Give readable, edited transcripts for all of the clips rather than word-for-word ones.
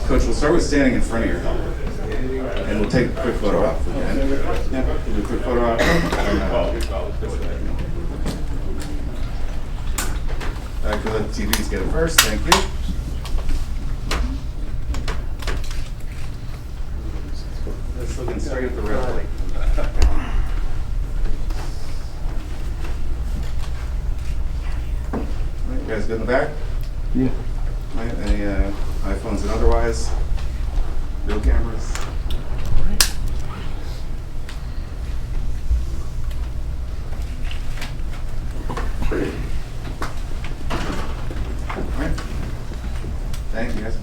Coach, we'll start with standing in front of your helmet. And we'll take a quick photo op if we can. Yeah, we'll do a quick photo op. Back to the TVs, get it first. Thank you. That's looking straight at the red light. Right, you guys good in the back? Yeah. Right, any iPhones and otherwise? Real cameras? Alright. Thank you guys.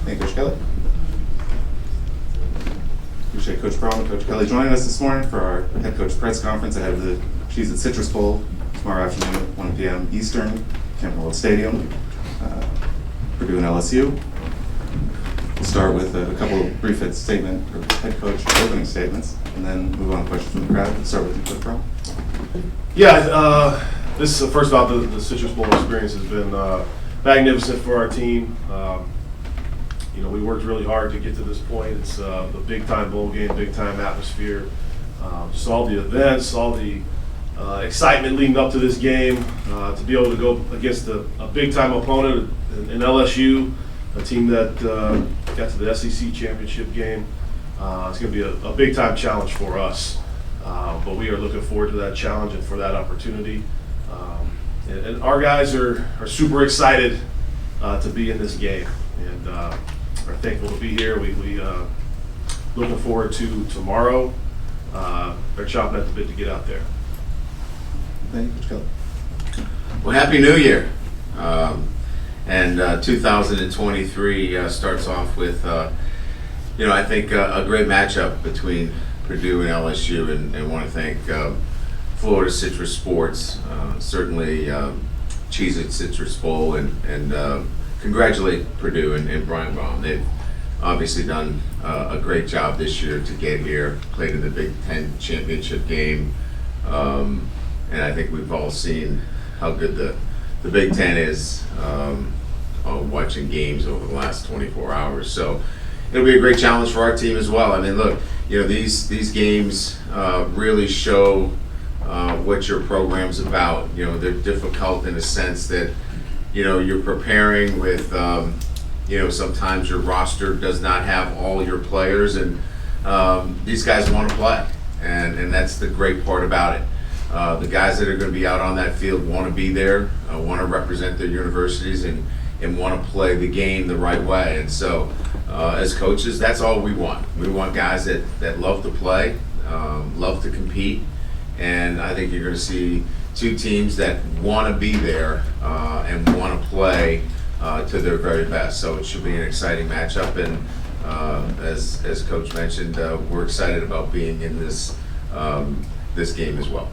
Thank you, Coach Kelly. Appreciate Coach Brohm and Coach Kelly joining us this morning for our head coach press conference ahead of the Cheez-It Citrus Bowl tomorrow afternoon at 1 p.m. Eastern, Campbell World Stadium. Purdue and LSU. We'll start with a couple of brief head coach opening statements, and then move on to questions from the crowd. We'll start with you, Coach Brohm. Yeah, this is first off, the Citrus Bowl experience has been magnificent for our team. We worked really hard to get to this point. It's the big time bowl game, big time atmosphere. Just all the events, all the excitement leading up to this game, to be able to go against a big time opponent in LSU, a team that got to the SEC championship game. It's going to be a big time challenge for us. But we are looking forward to that challenge and for that opportunity. And our guys are super excited to be in this game, and are thankful to be here. We looking forward to tomorrow. They're chomping at the bit to get out there. Thank you, Coach Kelly. Well, Happy New Year. And 2023 starts off with, I think a great matchup between Purdue and LSU, and want to thank Florida Citrus Sports, certainly Cheez-It Citrus Bowl, and congratulate Purdue and Brian Brohm. They've obviously done a great job this year to get here, played in the Big Ten championship game, and I think we've all seen how good the Big Ten is watching games over the last 24 hours. So it'll be a great challenge for our team as well. I mean, look, these games really show what your program's about. They're difficult in a sense that, you're preparing with, sometimes your roster does not have all your players, and these guys want to play, and that's the great part about it. The guys that are going to be out on that field want to be there, want to represent their universities, and want to play the game the right way. And so, as coaches, that's all we want. We want guys that love to play, love to compete, and I think you're going to see two teams that want to be there and want to play to their very best. So it should be an exciting matchup, and as Coach mentioned, we're excited about being in this game as well.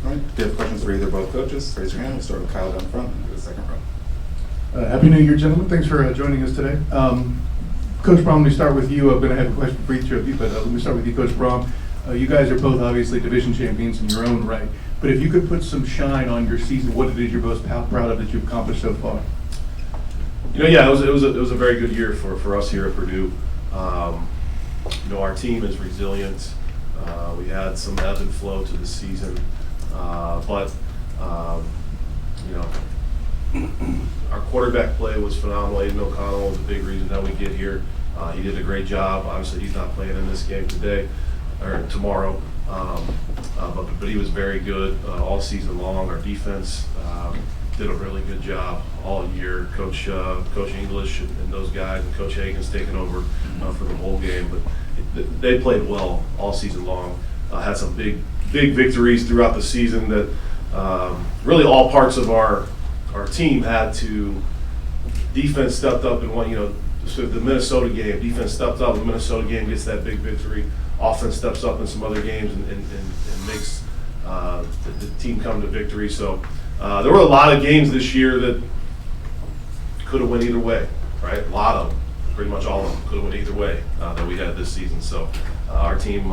All right, if you have questions for either or both coaches, raise your hand. We'll start with Kyle down front and go to the second row. Happy New Year, gentlemen. Thanks for joining us today. Coach Brohm, let me start with you. I'm going to have a question for each of you, but let me start with you, Coach Brohm. You guys are both obviously division champions in your own right, but if you could put some shine on your season, what it is you're most proud of that you've accomplished so far? Yeah, it was a very good year for us here at Purdue. Our team is resilient. We had some ebb and flow to the season, but our quarterback play was phenomenal. Aiden O'Connell was a big reason how we get here. He did a great job. Obviously, he's not playing in this game today or tomorrow, but he was very good all season long. Our defense did a really good job all year. Coach English and those guys, and Coach Hagan's taken over for the bowl game, but they played well all season long. Had some big victories throughout the season that really all parts of our team had to. Defense stepped up and won. So the Minnesota game, defense stepped up. The Minnesota game gets that big victory. Offense steps up in some other games and makes the team come to victory. So there were a lot of games this year that could have went either way, right? A lot of them, pretty much all of them, could have went either way that we had this season. So our team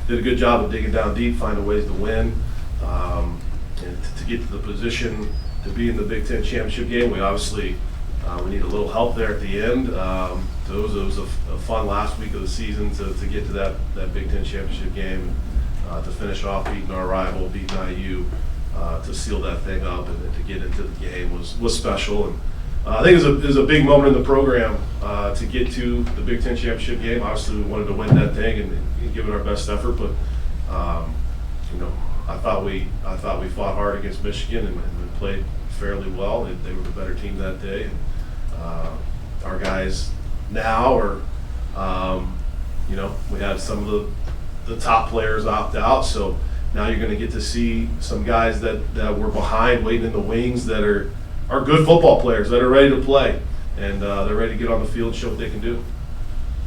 did a good job of digging down deep, finding ways to win, and to get to the position to be in the Big Ten championship game. We obviously We need a little help there at the end. So it was a fun last week of the season to get to that Big Ten championship game, to finish off beating our rival, beating IU, to seal that thing up and then to get into the game was special. And I think it was a big moment in the program to get to the Big Ten championship game. Obviously, we wanted to win that thing and give it our best effort, but I thought we fought hard against Michigan and we played fairly well. They were the better team that day. And, our guys now are, we had some of the top players opt out, so now you're going to get to see some guys that were behind, waiting in the wings, that are good football players that are ready to play, and they're ready to get on the field and show what they can do.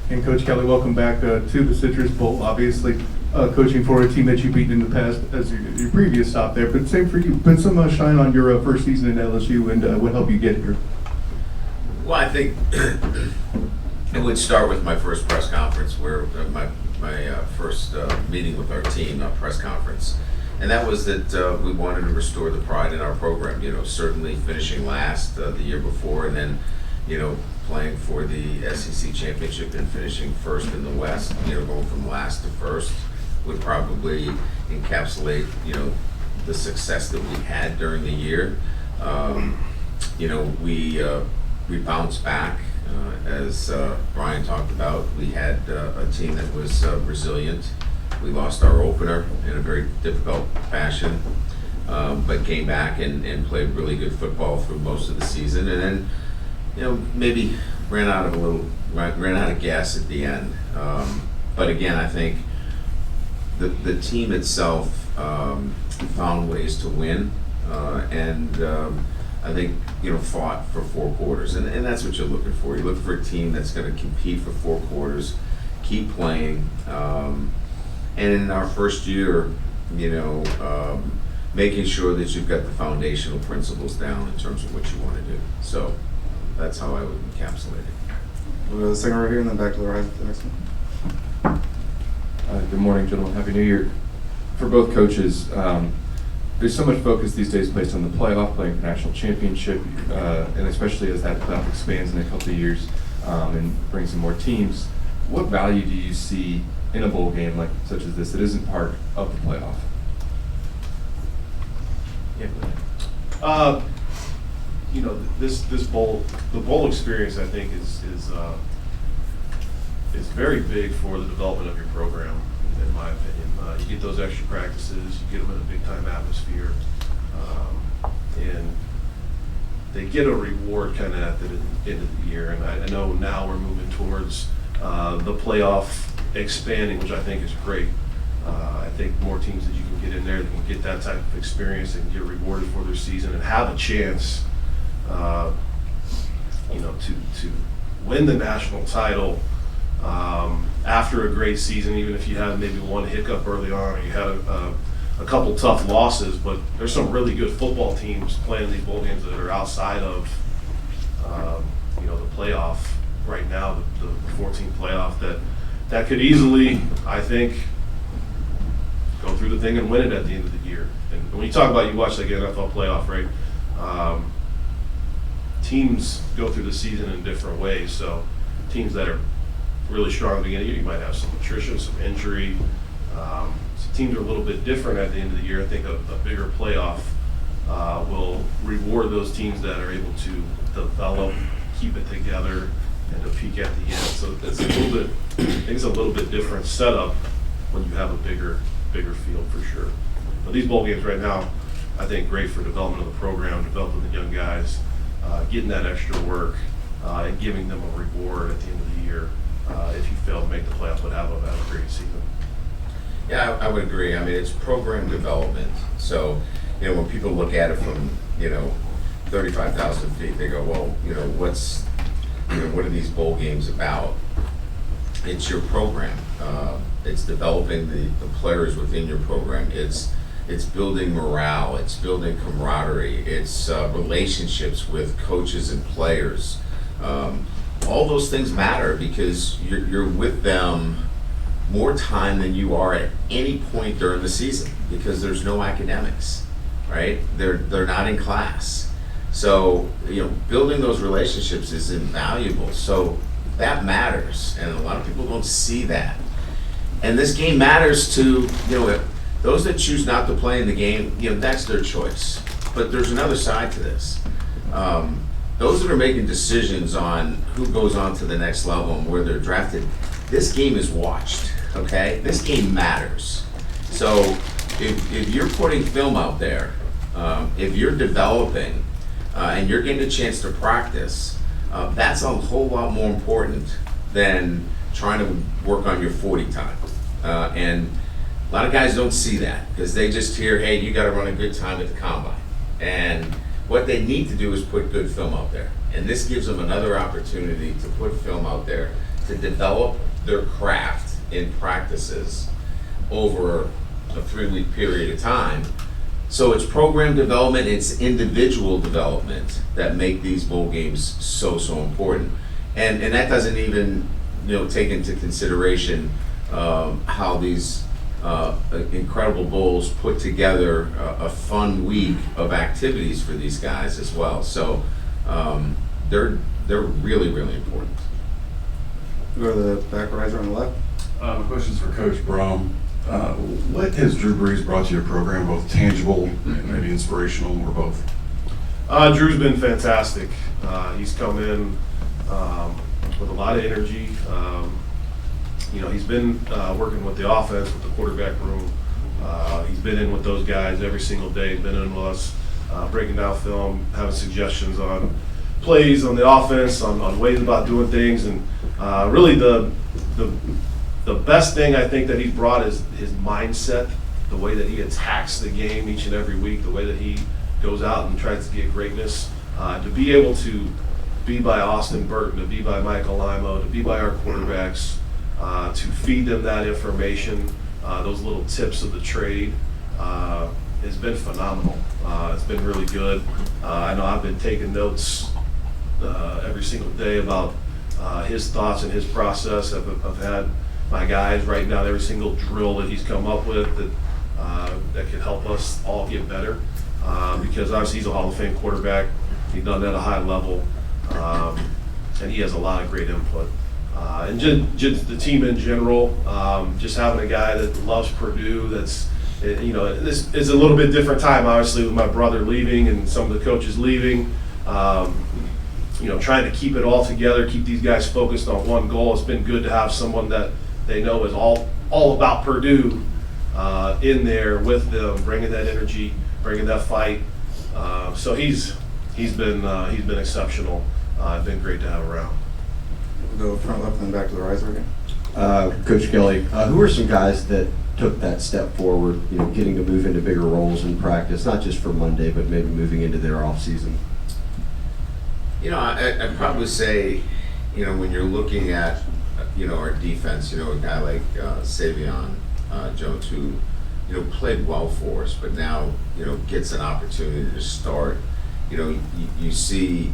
And Coach Kelly, welcome back to the Citrus Bowl. Obviously, coaching for a team that you beat in the past as your previous stop there, but same for you. Put some shine on your first season in LSU and what helped you get here. Well, I think it would start with my first press conference, where my first meeting with our team, press conference, and that was that we wanted to restore the pride in our program. Certainly finishing last the year before, and then playing for the SEC championship and finishing first in the West. Going from last to first would probably encapsulate the success that we had during the year. We bounced back, as Brian talked about. We had a team that was resilient. We lost our opener in a very difficult fashion, but came back and played really good football through most of the season, and then maybe ran out of gas at the end. But again, I think the team itself found ways to win, and I think fought for 4 quarters, and that's what you're looking for. You're looking for a team that's going to compete for 4 quarters, keep playing, and in our first year, making sure that you've got the foundational principles down in terms of what you want to do. So that's how I would encapsulate it. We'll go to the second right here and then back to the right for the next one. Good morning, gentlemen. Happy New Year. For both coaches, there's so much focus these days placed on the playoff, playing for national championship, and especially as that playoff expands in a couple of years and brings in more teams. What value do you see in a bowl game such as this that isn't part of the playoff? Yeah, go ahead. This bowl, the bowl experience, I think is very big for the development of your program, in my opinion. You get those extra practices, you get them in a big time atmosphere, and they get a reward kind of at the end of the year. And I know now we're moving towards the playoff expanding, which I think is great. I think more teams that you can get in there that can get that type of experience and get rewarded for their season and have a chance, to win the national title after a great season, even if you had maybe one hiccup early on or you had a couple tough losses. But there's some really good football teams playing these bowl games that are outside of the playoff right now, the 14 playoff, that could easily, I think, go through the thing and win it at the end of the year. And when you talk about, you watch like NFL playoff, right? Teams go through the season in different ways. So teams that are really strong at the beginning of the year, you might have some attrition, some injury. So teams are a little bit different at the end of the year. I think a bigger playoff will reward those teams that are able to develop, keep it together, and to peak at the end. So it's a little bit, I think it's a little bit different setup when you have a bigger field for sure. But these bowl games right now, I think great for development of the program, developing the young guys, getting that extra work, and giving them a reward at the end of the year. If you fail to make the playoffs, would have a great season. Yeah, I would agree. I mean, it's program development. So, when people look at it from, 35,000 feet, they go, well, what are these bowl games about? It's your program. It's developing the players within your program. It's building morale. It's building camaraderie. It's relationships with coaches and players. All those things matter because you're with them more time than you are at any point during the season because there's no academics, right? They're not in class. So, building those relationships is invaluable. So that matters, and a lot of people don't see that. And this game matters to, those that choose not to play in the game, that's their choice. But there's another side to this. Those that are making decisions on who goes on to the next level and where they're drafted, this game is watched, okay? This game matters. So if you're putting film out there, if you're developing, and you're getting a chance to practice, that's a whole lot more important than trying to work on your 40 time. And a lot of guys don't see that because they just hear, hey, you got to run a good time at the combine. And what they need to do is put good film out there. And this gives them another opportunity to put film out there, to develop their craft in practices over a 3-week period of time. So it's program development, it's individual development that make these bowl games so important. And that doesn't even take into consideration how these incredible bowls put together a fun week of activities for these guys as well. So they're really, really important. Go to the back riser on the left. My question's for Coach Brohm. What has Drew Brees brought to your program, both tangible and maybe inspirational, or both? Drew's been fantastic. He's come in with a lot of energy. He's been working with the offense, with the quarterback room. He's been in with those guys every single day. He's been in with us, breaking down film, having suggestions on plays on the offense, on ways about doing things, and really the best thing I think that he's brought is his mindset, the way that he attacks the game each and every week, the way that he goes out and tries to get greatness. To be able to be by Austin Burton, to be by Michael Limo, to be by our quarterbacks, to feed them that information, those little tips of the trade, has been phenomenal. It's been really good. I know I've been taking notes every single day about his thoughts and his process. I've had my guys writing down every single drill that he's come up with that can help us all get better. Because obviously he's a Hall of Fame quarterback. He's done that at a high level, and he has a lot of great input. And just the team in general, just having a guy that loves Purdue. This is a little bit different time, obviously, with my brother leaving and some of the coaches leaving. Trying to keep it all together, keep these guys focused on one goal. It's been good to have someone that they know is all about Purdue in there with them, bringing that energy, bringing that fight. So he's been exceptional. It's been great to have around. We'll go front left and then back to the riser again. Coach Kelly, who are some guys that took that step forward, getting to move into bigger roles in practice, not just for Monday, but maybe moving into their off season? I'd probably say, when you're looking at, our defense, a guy like Savion Jones, who, played well for us, but now, gets an opportunity to start. You see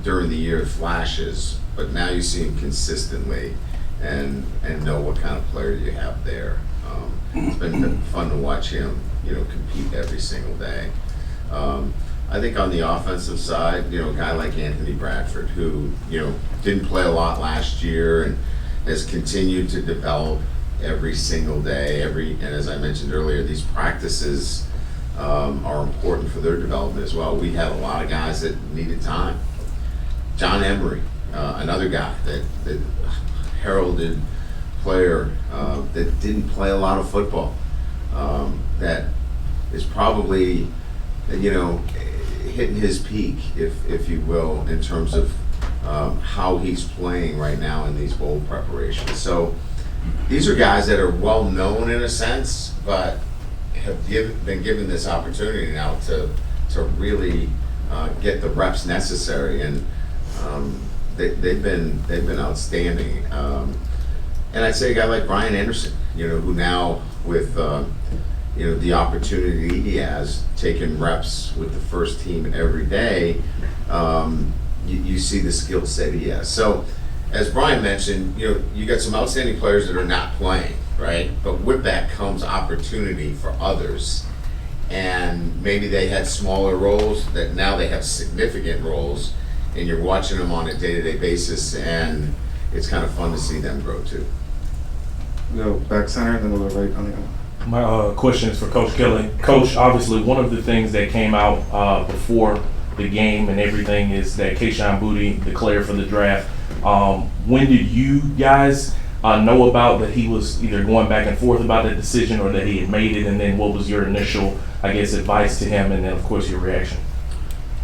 during the year flashes, but now you see him consistently and know what kind of player you have there. It's been fun to watch him, compete every single day. I think on the offensive side, a guy like Anthony Bradford, who, didn't play a lot last year and has continued to develop every single day. And as I mentioned earlier, these practices are important for their development as well. We had a lot of guys that needed time. John Emery, another guy that heralded player that didn't play a lot of football, that is probably, hitting his peak, if you will, in terms of how he's playing right now in these bowl preparations. So these are guys that are well known in a sense, but have been given this opportunity now to really get the reps necessary, and they've been outstanding. And I'd say a guy like Brian Anderson, who now with the opportunity he has, taking reps with the first team every day, you see the skill set he has. So, as Brian mentioned, you got some outstanding players that are not playing, right? But with that comes opportunity for others. and maybe they had smaller roles, that now they have significant roles, and you're watching them on a day-to-day basis, and it's kind of fun to see them grow too. We'll go back center and then we'll go right on the other. My question is for Coach Kelly. Coach, obviously one of the things that came out before the game and everything is that Kayshon Boutte declared for the draft. When did you guys know about that he was either going back and forth about that decision or that he had made it, and then what was your initial, I guess, advice to him, and then of course your reaction?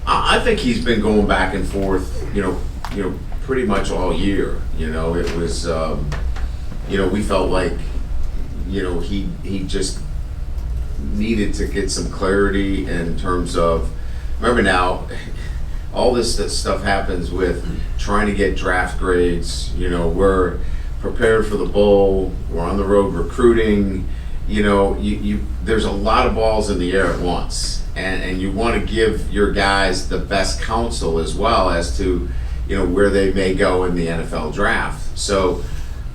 I think he's been going back and forth, pretty much all year. It was, we felt like, he just needed to get some clarity in terms of, remember now, all this stuff happens with trying to get draft grades. We're prepared for the bowl, we're on the road recruiting, there's a lot of balls in the air at once. And you want to give your guys the best counsel as well as to, where they may go in the NFL draft. So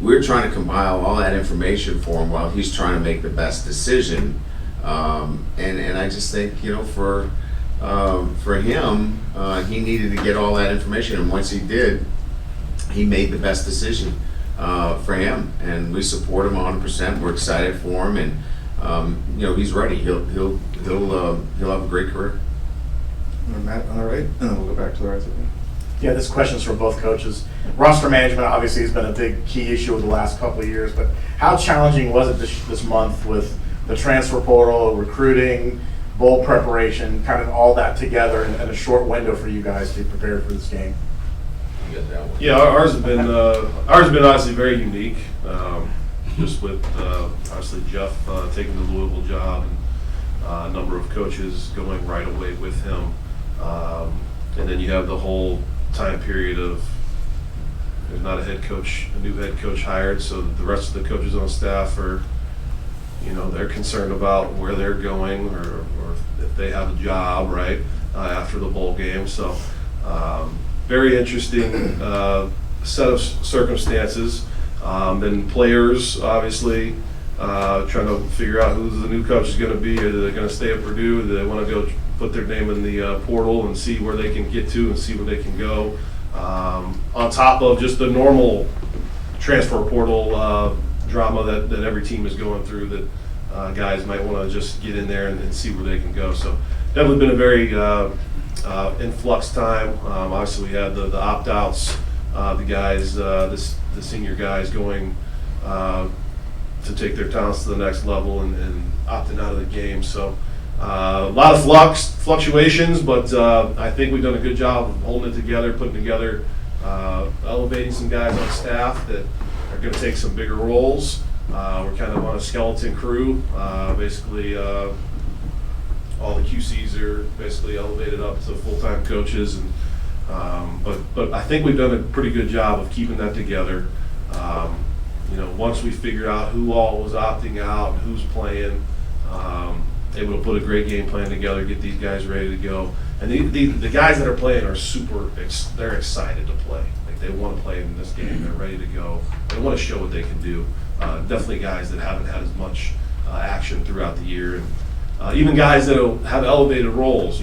we're trying to compile all that information for him while he's trying to make the best decision. And I just think, for him, he needed to get all that information. And once he did, he made the best decision for him. And we support him 100%. We're excited for him. And, he's ready. He'll have a great career. And Matt on the right, and then we'll go back to the right side. Yeah, this question is for both coaches. Roster management obviously has been a big key issue over the last couple of years, but how challenging was it this month with the transfer portal, recruiting, bowl preparation, kind of all that together in a short window for you guys to prepare for this game? You got that one. Yeah, ours has been obviously very unique. Just with obviously Jeff taking the Louisville job and a number of coaches going right away with him, and then you have the whole time period of there's not a new head coach hired, so the rest of the coaches on staff are, they're concerned about where they're going or if they have a job, right, after the bowl game. So very interesting set of circumstances. Then players, obviously, trying to figure out who the new coach is going to be. Are they going to stay at Purdue? Do they want to go put their name in the portal and see where they can get to and see where they can go? On top of just the normal transfer portal drama that every team is going through, that guys might want to just get in there and see where they can go. So definitely been a very influx time. Obviously, we had the opt-outs, the guys, the senior guys going to take their talents to the next level and opting out of the game. So a lot of fluctuations, but I think we've done a good job of holding it together, putting together, elevating some guys on staff that are going to take some bigger roles. We're kind of on a skeleton crew. Basically, all the QCs are basically elevated up to full-time coaches, and but I think we've done a pretty good job of keeping that together. Once we figured out who all was opting out, who's playing, able to put a great game plan together, get these guys ready to go. And the guys that are playing are they're excited to play. Like, they want to play in this game. They're ready to go. They want to show what they can do. Definitely guys that haven't had as much action throughout the year. And even guys that have elevated roles.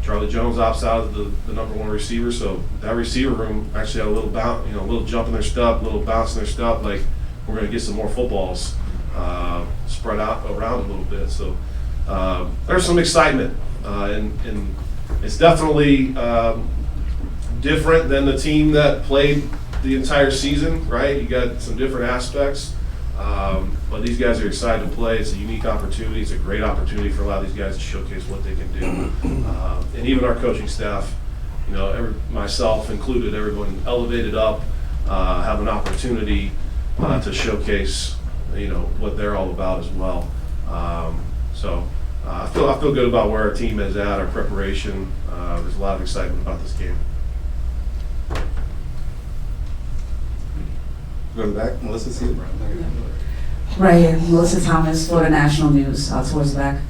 Charlie Jones opts out of the number one receiver, so that receiver room actually had a little bounce, a little jump in their step, a little bounce in their step. Like, we're going to get some more footballs spread out around a little bit. So there's some excitement, and it's definitely different than the team that played the entire season, right? You got some different aspects, but these guys are excited to play. It's a unique opportunity. It's a great opportunity for a lot of these guys to showcase what they can do. And even our coaching staff, myself included, everyone elevated up, have an opportunity to showcase, what they're all about as well. So I feel good about where our team is at, our preparation. There's a lot of excitement about this game. Go to the back, Melissa, see it. Right here, Melissa Thomas, Florida National News, towards the back.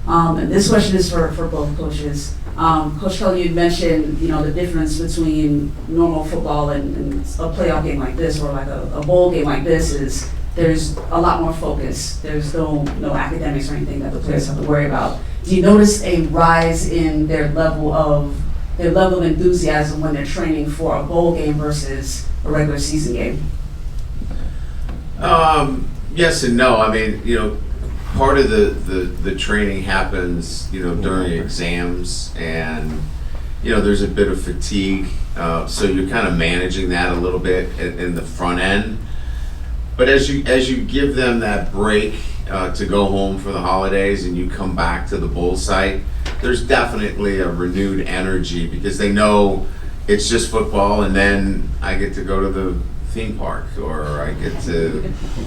And this question is for both coaches. Coach Kelly, you mentioned, the difference between normal football and a playoff game like this, or like a bowl game like this, is there's a lot more focus. There's no academics or anything that the players have to worry about. Do you notice a rise in their level of enthusiasm when they're training for a bowl game versus a regular season game? Yes and no. I mean, part of the training happens, during exams, and there's a bit of fatigue. So you're kind of managing that a little bit in the front end. But as you give them that break to go home for the holidays and you come back to the bowl site, there's definitely a renewed energy because they know it's just football, and then I get to go to the theme park, or I get to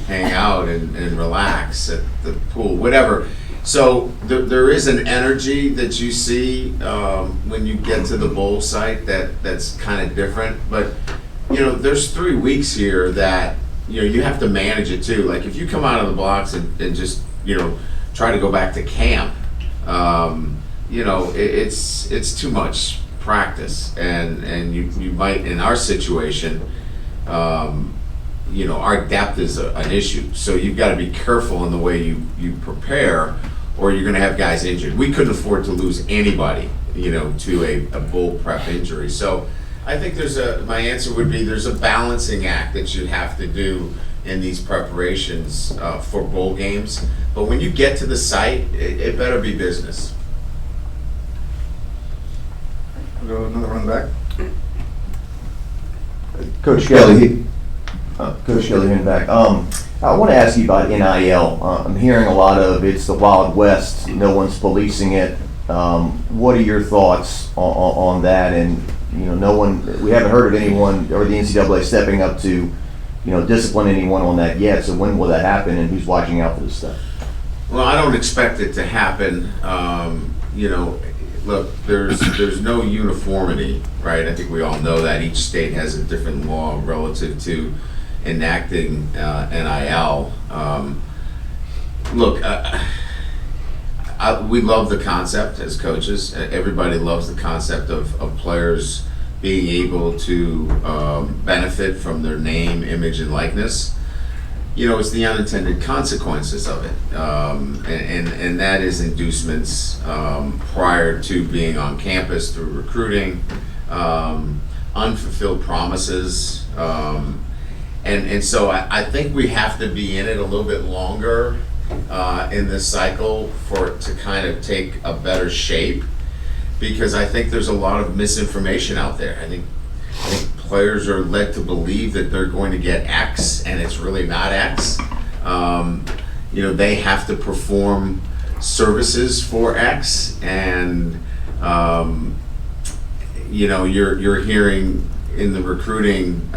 hang out and relax at the pool, whatever. So there is an energy that you see when you get to the bowl site that's kind of different. But there's 3 weeks here that you have to manage it too. Like if you come out of the blocks and just try to go back to camp, it's too much practice, and you might, in our situation, our depth is an issue. So you've got to be careful in the way you prepare, or you're going to have guys injured. We couldn't afford to lose anybody, to a bowl prep injury. So I think my answer would be there's a balancing act that you have to do in these preparations for bowl games. But when you get to the site, it better be business. We'll go another one in the back. Coach Kelly here in the back. I want to ask you about NIL. I'm hearing a lot of it's the Wild West. No one's policing it. What are your thoughts on that? And we haven't heard of anyone or the NCAA stepping up to, discipline anyone on that yet. So when will that happen, and who's watching out for this stuff? Well, I don't expect it to happen. Look, there's no uniformity, right? I think we all know that each state has a different law relative to enacting NIL. We love the concept as coaches. Everybody loves the concept of players being able to benefit from their name, image, and likeness. It's the unintended consequences of it, and that is inducements prior to being on campus through recruiting, unfulfilled promises, and so I think we have to be in it a little bit longer in this cycle for it to kind of take a better shape, because I think there's a lot of misinformation out there. I think players are led to believe that they're going to get X, and it's really not X. They have to perform services for X, and you're hearing in the recruiting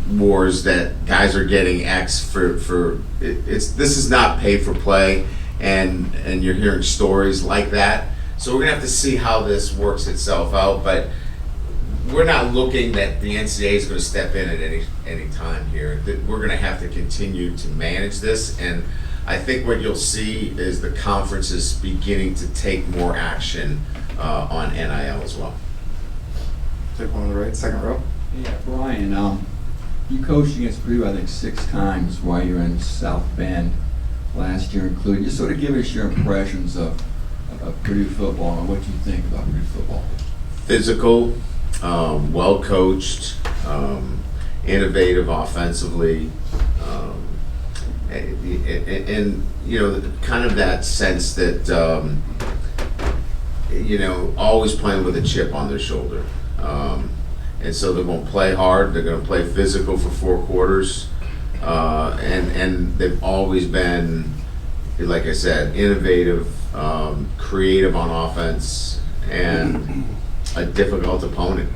wars that guys are getting X for this is not pay for play, and you're hearing stories like that. So we're gonna have to see how this works itself out, but we're not looking that the NCAA is going to step in at any time here. We're going to have to continue to manage this, and I think what you'll see is the conferences beginning to take more action on NIL as well. Take one on the right, second row. Yeah, Brian, you coached against Purdue, I think, 6 times while you were in South Bend last year, including. Just sort of give us your impressions of Purdue football and what you think about Purdue football. Physical, well coached, innovative offensively, and kind of that sense that always playing with a chip on their shoulder, and so they're going to play hard. They're going to play physical for 4 quarters, and they've always been, like I said, innovative, creative on offense, and a difficult opponent.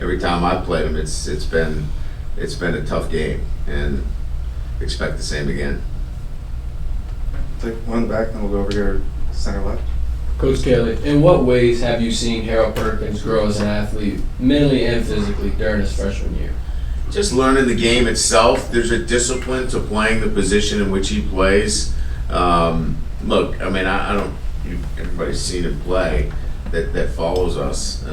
Every time I've played them, it's been a tough game, and expect the same again. Take one in the back, then we'll go over here, center left. Coach Kelly, in what ways have you seen Harold Perkins grow as an athlete, mentally and physically, during his freshman year? Just learning the game itself. There's a discipline to playing the position in which he plays. Look, I mean, I don't. Everybody's seen him play that follows us.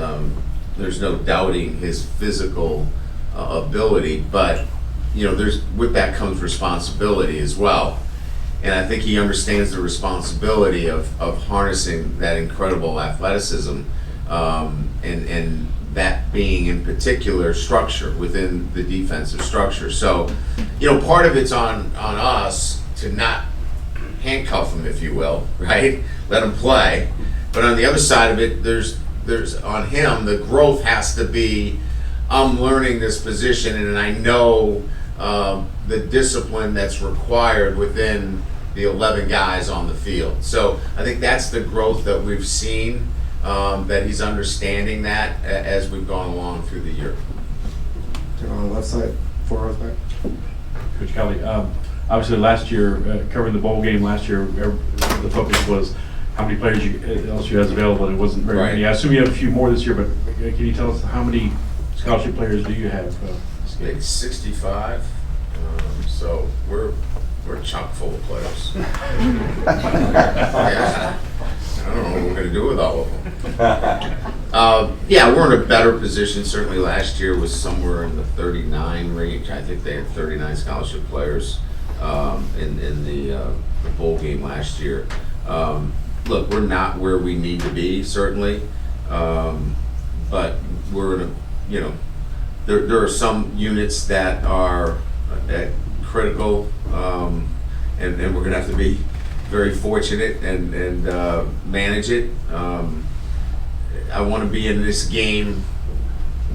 There's no doubting his physical ability, but with that comes responsibility as well. And I think he understands the responsibility of harnessing that incredible athleticism, and that being in particular structure within the defensive structure. So, part of it's on us to not handcuff him, if you will, right? Let him play. But on the other side of it, there's on him, the growth has to be, I'm learning this position and I know the discipline that's required within the 11 guys on the field. So I think that's the growth that we've seen, that he's understanding that as we've gone along through the year. On the left side, 4 rows back. Coach Kelly, obviously last year, covering the bowl game last year, the focus was how many players LSU has available, and it wasn't very many. I assume you have a few more this year, but can you tell us how many scholarship players do you have? Like 65, so we're chock full of players. Yeah. I don't know what we're going to do with all of them. Yeah, we're in a better position. Certainly last year was somewhere in the 39 range. I think they had 39 scholarship players in the bowl game last year. Look, we're not where we need to be, certainly, but we're in a, there are some units that are critical, and we're going to have to be very fortunate and manage it. I want to be in this game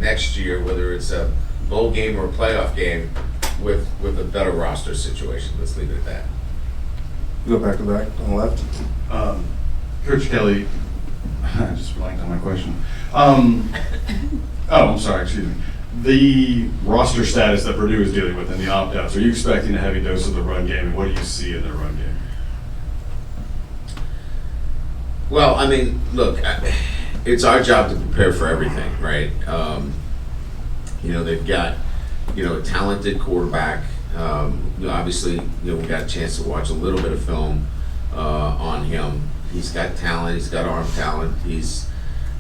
next year, whether it's a bowl game or a playoff game, with a better roster situation. Let's leave it at that. Go back to back on the left. Coach Kelly, I just blanked on my question. I'm sorry, excuse me. The roster status that Purdue is dealing with and the opt-outs, are you expecting a heavy dose of the run game, and what do you see in their run game? Well, I mean, look, it's our job to prepare for everything, right? They've got, a talented quarterback. Obviously, we got a chance to watch a little bit of film on him. He's got talent. He's got arm talent. He's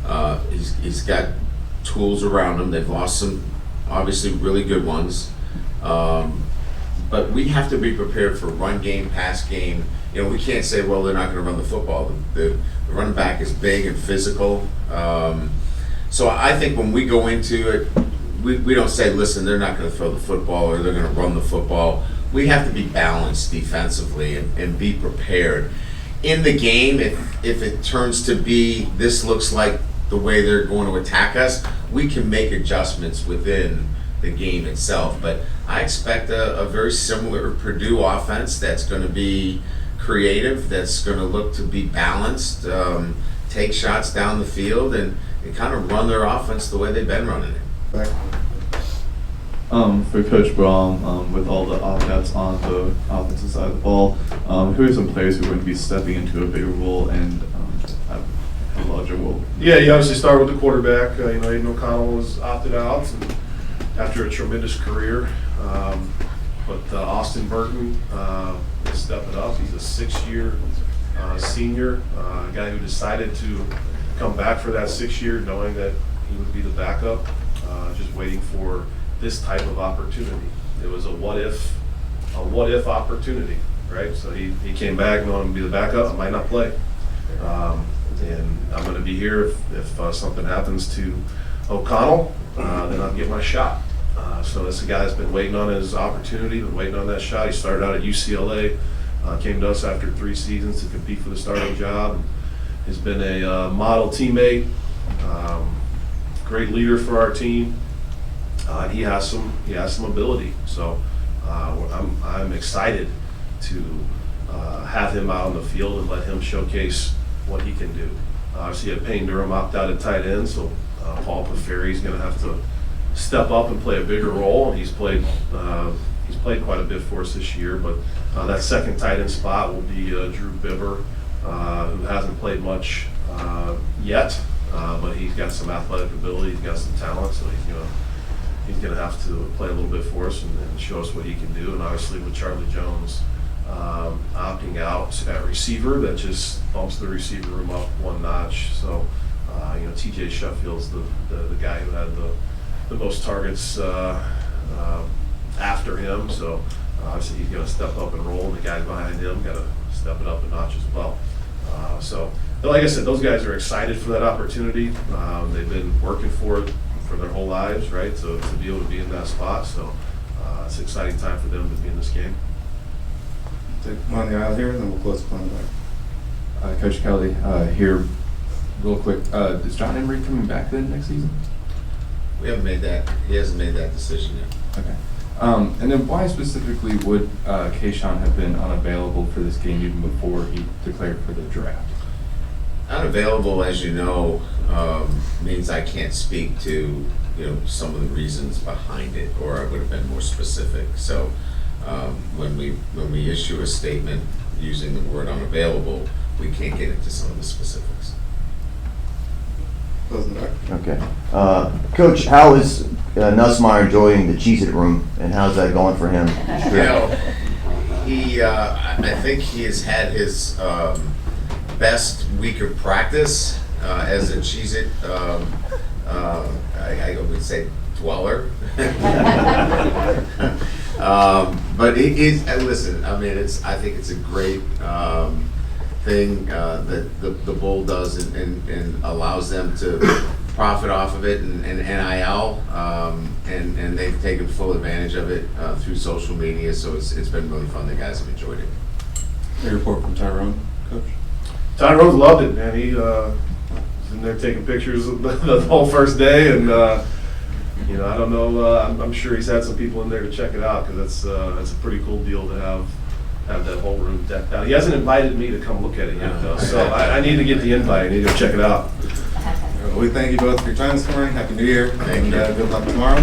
got tools around him. They've lost some, obviously, really good ones. But we have to be prepared for run game, pass game. We can't say, well, they're not going to run the football. The running back is big and physical. So I think when we go into it, we don't say, listen, they're not going to throw the football or they're going to run the football. We have to be balanced defensively and be prepared. In the game, if it turns to be, this looks like the way they're going to attack us, we can make adjustments within the game itself. But I expect a very similar Purdue offense that's going to be creative, that's going to look to be balanced, take shots down the field, and kind of run their offense the way they've been running it. Back. For Coach Brohm, with all the opt-outs on the offensive side of the ball, who are some players who are going to be stepping into a bigger role and have a larger role? Yeah, you obviously start with the quarterback. Aiden O'Connell was opted out and after a tremendous career. But Austin Burton is stepping up. He's a 6-year senior, a guy who decided to come back for that 6 year, knowing that he would be the backup, just waiting for this type of opportunity. It was a what if opportunity, right? So he came back knowing to be the backup. I might not play, and I'm going to be here if something happens to O'Connell, then I'll get my shot. So this guy has been waiting on his opportunity, been waiting on that shot. He started out at UCLA, came to us after 3 seasons to compete for the starting job. Has been a model teammate, great leader for our team. He has some ability, so I'm excited to have him out on the field and let him showcase what he can do. Obviously, Payne Durham opted out at tight end, so Paul Paferi is going to have to step up and play a bigger role. He's played quite a bit for us this year, but that second tight end spot will be Drew Bibber, who hasn't played much yet, but he's got some athletic ability, he's got some talent, so he's gonna have to play a little bit for us and show us what he can do. And obviously with Charlie Jones opting out at receiver, that just bumps the receiver room up one notch. So TJ Sheffield's the guy who had the the most targets after him, so obviously he's going to step up and roll, and the guys behind him got to step it up a notch as well. So, like I said, those guys are excited for that opportunity. They've been working for it for their whole lives, right? So to be able to be in that spot, so it's an exciting time for them to be in this game. Take one on the aisle here, and then we'll close the plan back. Coach Kelly, here, real quick, is John Emery coming back then next season? We haven't made that, he hasn't made that decision yet. Okay. And then why specifically would Kayshawn have been unavailable for this game even before he declared for the draft? Unavailable, as you know, means I can't speak to, some of the reasons behind it, or I would have been more specific. So when we issue a statement using the word unavailable, we can't get into some of the specifics. Closing the back. Okay. Coach, how is Nussmeier enjoying the Cheez-It room, and how's that going for him? I think he has had his best week of practice as a Cheez-It, I would say, dweller. But listen, I mean, I think it's a great thing that the bowl does and allows them to profit off of it and NIL, and they've taken full advantage of it through social media, so it's been really fun. The guys have enjoyed it. A report from Tyrone, Coach? Tyrone loved it, man. He was in there taking pictures of the whole first day, and I don't know. I'm sure he's had some people in there to check it out, because that's a pretty cool deal to have that whole room decked out. He hasn't invited me to come look at it yet, though, so I need to get the invite. I need to go check it out. We thank you both for your time this morning. Happy New Year. Thank you. And good luck tomorrow.